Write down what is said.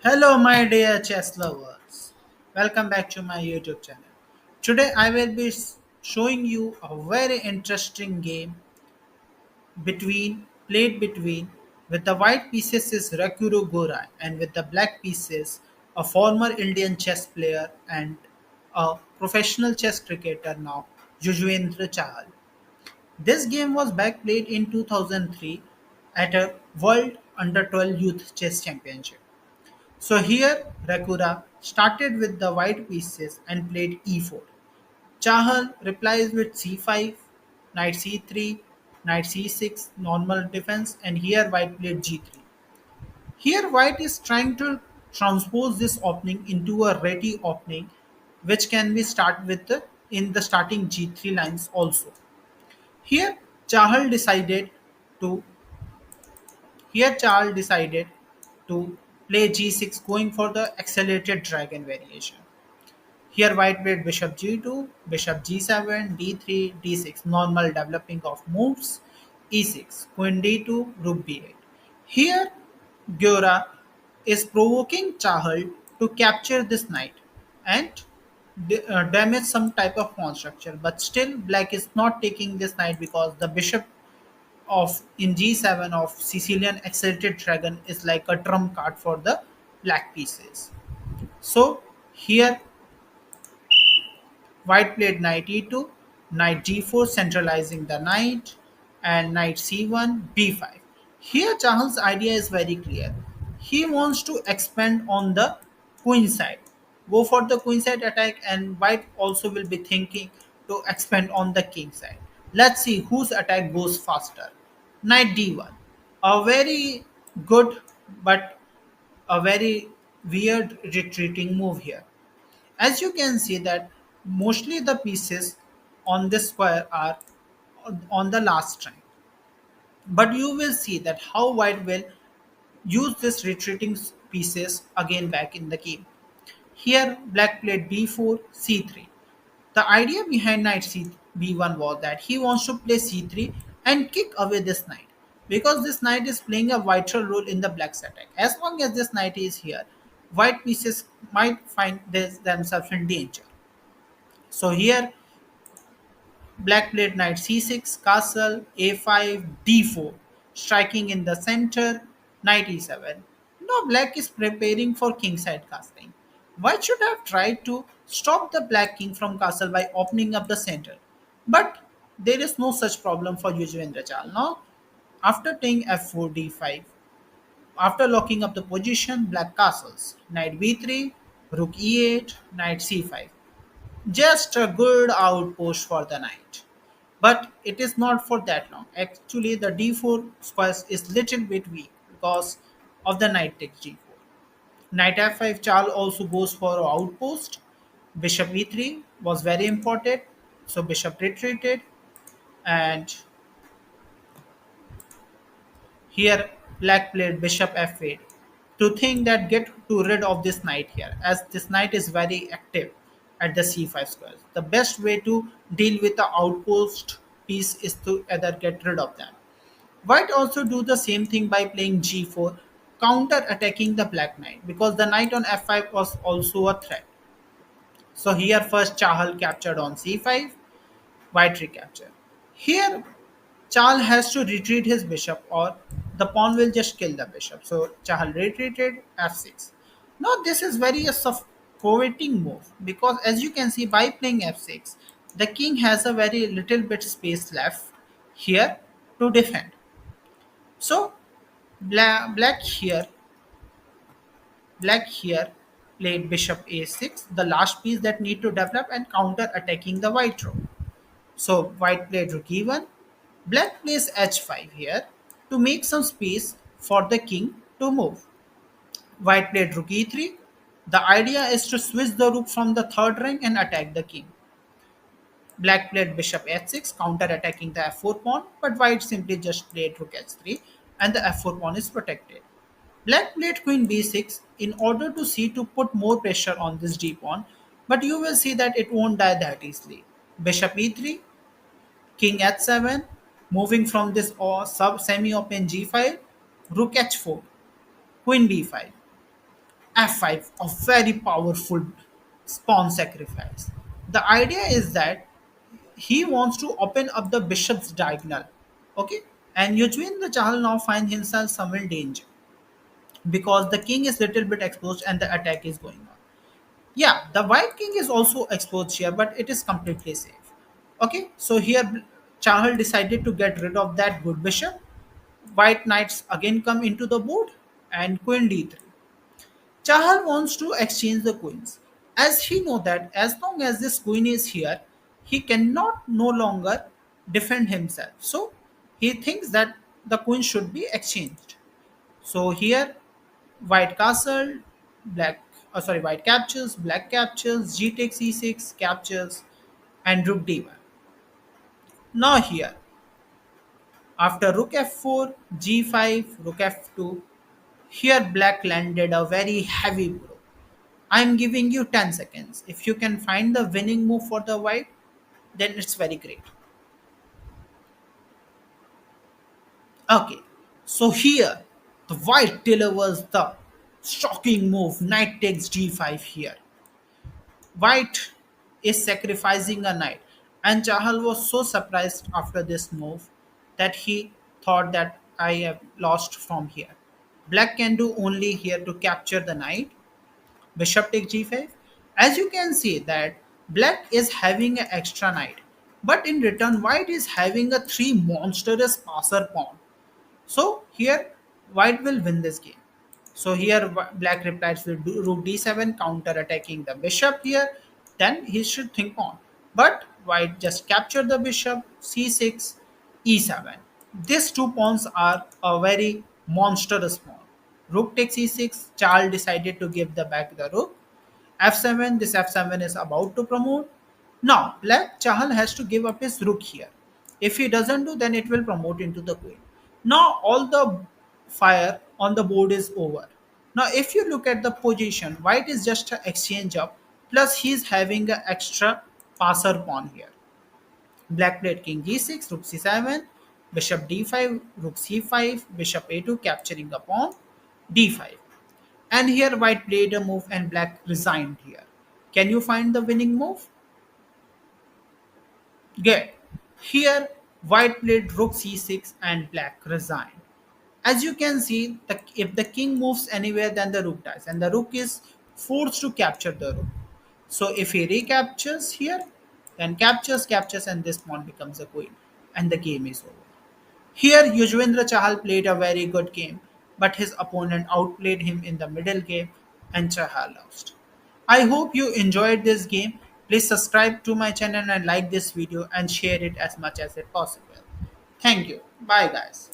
Hello, my dear chess lovers. Welcome back to my YouTube channel. Today, I will be showing you a very interesting game played between with the white pieces is Rakuru Gora and with the black pieces a former Indian chess player and a professional chess cricketer now Yuzvendra Chahal. This game was back played in 2003 at a World Under 12 Youth Chess Championship. So here Rakura started with the white pieces and played e4. Chahal replies with c5, knight c3, knight c6, normal defense, and here white played g3. Here white is trying to transpose this opening into a ready opening, which can be start with in the starting g3 lines also. Here Chahal decided to Here Charles decided to play g6 going for the accelerated dragon variation. Here white played bishop g2, bishop g7, d3, d6, normal developing of moves, e6, queen d2, rook b8. Here Gyora is provoking Chahal to capture this knight and damage some type of pawn structure, but still black is not taking this knight because the bishop of in G7 of Sicilian accelerated dragon is like a trump card for the black pieces. So here white played knight e2, knight g4 centralizing the knight, and knight c1, b5. Here Chahal's idea is very clear. He wants to expand on the queen side. Go for the queen side attack, and white also will be thinking to expand on the king side. Let's see whose attack goes faster. Knight d1. A very good but a very weird retreating move here. As you can see that mostly the pieces on this square are on the last rank. But you will see that how white will use this retreating pieces again back in the game. Here black played b4, c3. The idea behind knight b1 was that he wants to play c3 and kick away this knight because this knight is playing a vital role in the black's attack. As long as this knight is here, white pieces might find themselves in danger. So here black played knight c6, castle, a5, d4, striking in the center, knight e7. Now black is preparing for kingside castling. White should have tried to stop the black king from castle by opening up the center. But there is no such problem for Yuzvendra Chal. Now, after playing f4, d5, after locking up the position, black castles, knight b3, rook e8, knight c5. Just a good outpost for the knight. But it is not for that long. Actually, the d4 square is little bit weak because of the knight takes g4. Knight f5, Charles also goes for outpost. Bishop e3 was very important. So bishop retreated, and here black played bishop f8 to think that get to rid of this knight here, as this knight is very active at the c5 squares. The best way to deal with the outpost piece is to either get rid of them. White also do the same thing by playing g4, counter attacking the black knight because the knight on f5 was also a threat. So here first Chahal captured on c5, white recapture. Here Chahal has to retreat his bishop or the pawn will just kill the bishop. So Chahal retreated f6. Now this is very a suffocating move because as you can see by playing f6, the king has a very little bit space left here to defend. So black here played bishop a6, the last piece that need to develop and counter attacking the white rook. So white played rook e1, black plays h5 here to make some space for the king to move. White played rook e3. The idea is to switch the rook from the third rank and attack the king. Black played bishop h6, counter attacking the f4 pawn, but white simply just played rook h3 and the f4 pawn is protected. Black played queen b6 in order to see to put more pressure on this d pawn, but you will see that it won't die that easily. Bishop e3, king h7, moving from this semi-open g file, rook h4, queen b5. f5, a very powerful pawn sacrifice. The idea is that he wants to open up the bishop's diagonal. Okay, and Yuzvendra Chahal now finds himself somewhere in danger because the king is little bit exposed and the attack is going on. Yeah, the white king is also exposed here, but it is completely safe. Okay, so here Chahal decided to get rid of that good bishop. White knights again come into the board and queen d3. Chahal wants to exchange the queens, as he know that as long as this queen is here, he cannot no longer defend himself. So he thinks that the queen should be exchanged. So here, white castle, black, white captures, black captures, g takes e6, captures, and rook d1. Now here, after rook f4, g5, rook f2, here black landed a very heavy blow. I'm giving you 10 seconds. If you can find the winning move for the white, then it's very great. Okay, so here the white delivers the shocking move. Knight takes g5 here. White is sacrificing a knight, and Chahal was so surprised after this move that he thought that I have lost from here. Black can do only here to capture the knight. Bishop takes g5. As you can see that black is having an extra knight, but in return white is having a three monstrous passer pawn. So here white will win this game. So here black replies with rook d7 counter attacking the bishop here. Then he should think on. But white just captured the bishop c6 e7. These two pawns are a very monstrous pawn. Rook takes e6. Charles decided to give the back the rook. f7, this f7 is about to promote. Now black Chahal has to give up his rook here. If he doesn't do, then it will promote into the queen. Now all the fire on the board is over. Now if you look at the position, white is just an exchange up, plus he's having an extra passer pawn here. Black played king g6, rook c7, bishop d5, rook c5, bishop a2 capturing the pawn, d5. And here white played a move and black resigned here. Can you find the winning move? Good. Here white played rook c6 and black resigned. As you can see, if the king moves anywhere, then the rook dies, and the rook is forced to capture the rook. So if he recaptures here, then captures, and this pawn becomes a queen, and the game is over. Here, Yuzvendra Chahal played a very good game, but his opponent outplayed him in the middle game, and Chahal lost. I hope you enjoyed this game. Please subscribe to my channel and like this video and share it as much as it possible. Thank you. Bye, guys.